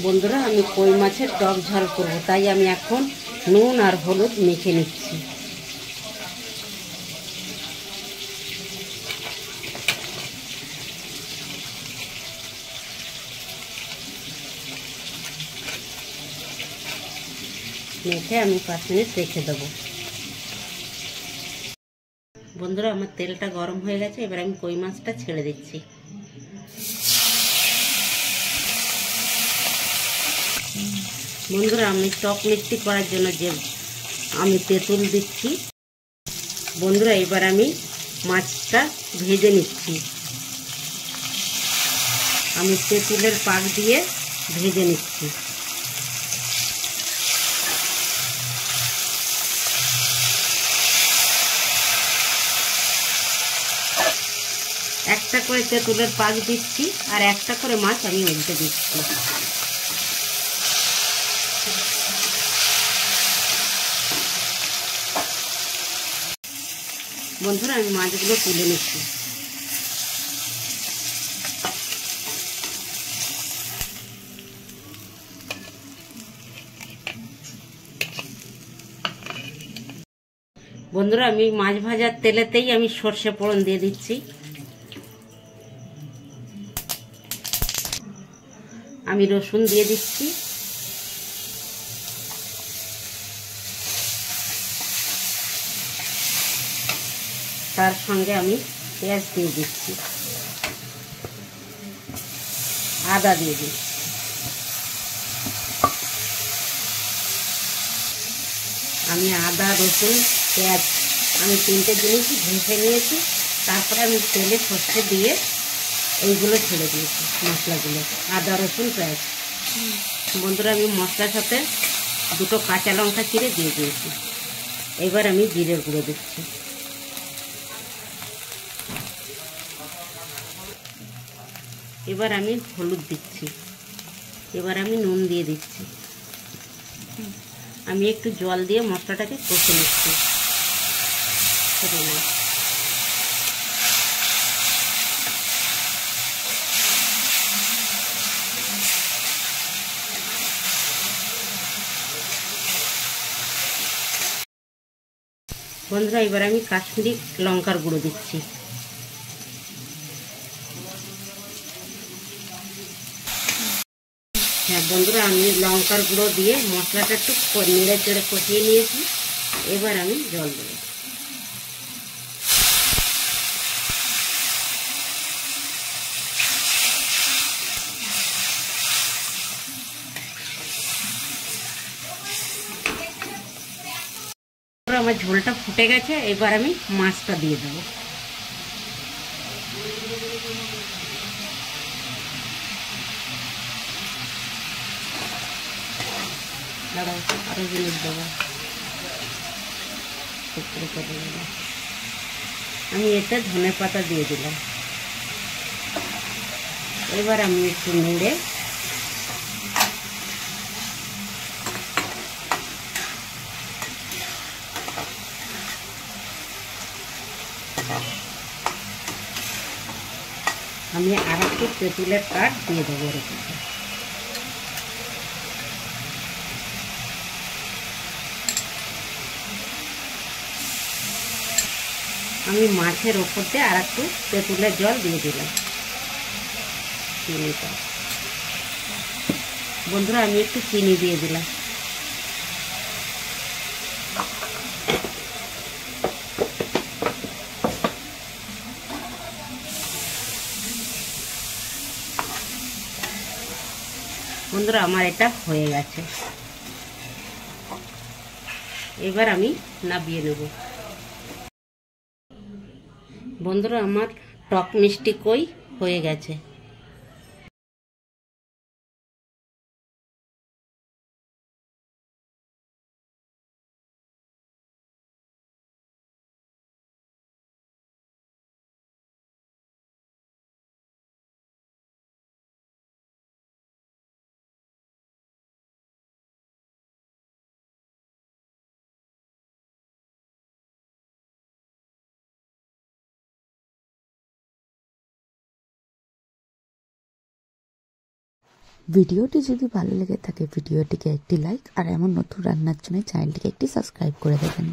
বন্ধুরা, আমি কই মাছের টক ঝাল করব, তাই আমি এখন নুন আর হলুদ মেখে নিচ্ছি। মেখে আমি 5 মিনিট রেখে দেবো। বন্ধুরা, আমার তেলটা গরম হয়ে গেছে, এবার আমি কই মাছটা ছেড়ে দিচ্ছি। বন্ধুরা, আমি টক মিষ্টি করার জন্য যে আমি তেঁতুল দিচ্ছি। বন্ধুরা, এবার আমি মাছটা ভেজে নিচ্ছি। আমি তেঁতুলের পাক দিয়ে ভেজে নিচ্ছি। একটা করে তেঁতুলের পাক দিচ্ছি আর একটা করে মাছ আমি উল্টে দিচ্ছি। বন্ধুরা, আমি মাছগুলো তুলে নিচ্ছি। বন্ধুরা, আমি মাছ ভাজার তেলেতেই আমি সর্ষে ফোড়ন দিয়ে দিচ্ছি। আমি রসুন দিয়ে দিচ্ছি। তার সঙ্গে আমি পেঁয়াজ দিয়ে দিচ্ছি, আদা দিয়ে দিচ্ছি। আমি আদা, রসুন, পেঁয়াজ আমি 3টে জিনিসই ভেজে নিয়েছি। তারপরে আমি তেলে সর্ষে দিয়ে এইগুলো ছেড়ে দিয়েছি, মশলাগুলো, আদা, রসুন, পেঁয়াজ। বন্ধুরা, আমি মশলার সাথে 2টো কাঁচা লঙ্কা চিড়ে দিয়ে দিয়েছি। এবার আমি জিরের গুঁড়ো দিচ্ছি। এবার আমি হলুদ দিচ্ছি। এবার আমি নুন দিয়ে দিচ্ছি। আমি একটু জল দিয়ে মশলাটাকে কষে নিচ্ছি। বন্ধুরা, এবার আমি কাশ্মীরি লঙ্কার গুঁড়ো দিচ্ছি। হ্যাঁ বন্ধুরা, আমি লঙ্কার গুঁড়ো দিয়ে মশলাটা একটু নেড়ে চেড়ে কষিয়ে নিয়েছি। এবার আমি জল দেবো। আমার ঝোলটা ফুটে গেছে, এবার আমি মাছটা দিয়ে দেবো। দাঁড়াও, আরো জিনিস দেবো। আমি এতে ধনে পাতা দিয়ে দিলাম। এবার আমি একটু নেড়ে আমি আর একটু তেঁতুলের কাঠ দিয়ে দেবো এর উপরে। আমি মাছের ওপর দিয়ে আর একটু তেঁতুলের জল দিয়ে দিলাম। চিনিটা, বন্ধুরা, আমি একটু চিনি দিয়ে দিলাম। বন্ধুরা, আমার এটা হয়ে গেছে। এবার আমি নামিয়ে নেব। বন্ধুরা, আমার টক মিষ্টি কই হয়ে গেছে। ভিডিওটি যদি ভালো লেগে থাকে ভিডিওটিকে একটি লাইক আর এমন নতুন রান্নার জন্য চ্যানেলটিকে একটি সাবস্ক্রাইব করে দেবেন।